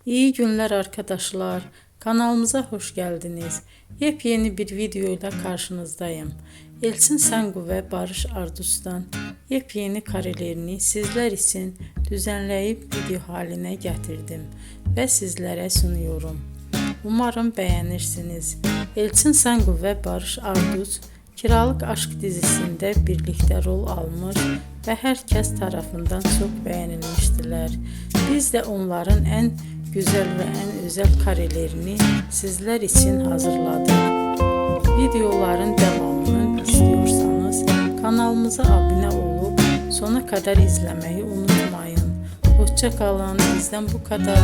İyi günler arkadaşlar. Kanalımıza hoş geldiniz. Yepyeni bir video ile karşınızdayım. Elçin Sangu ve Barış Ardus'tan yepyeni karelerini sizler için düzenleyip video haline getirdim ve sizlere sunuyorum. Umarım beğenirsiniz. Elçin Sangu ve Barış Ardus Kiralık Aşk dizisinde birlikte rol almış ve herkes tarafından çok beğenilmiştiler. Biz de onların en güzel ve en özel karelerini sizler için hazırladık. Videoların devamını istiyorsanız kanalımıza abone olup sona kadar izlemeyi unutmayın. Hoşça kalın. Bizden bu kadar.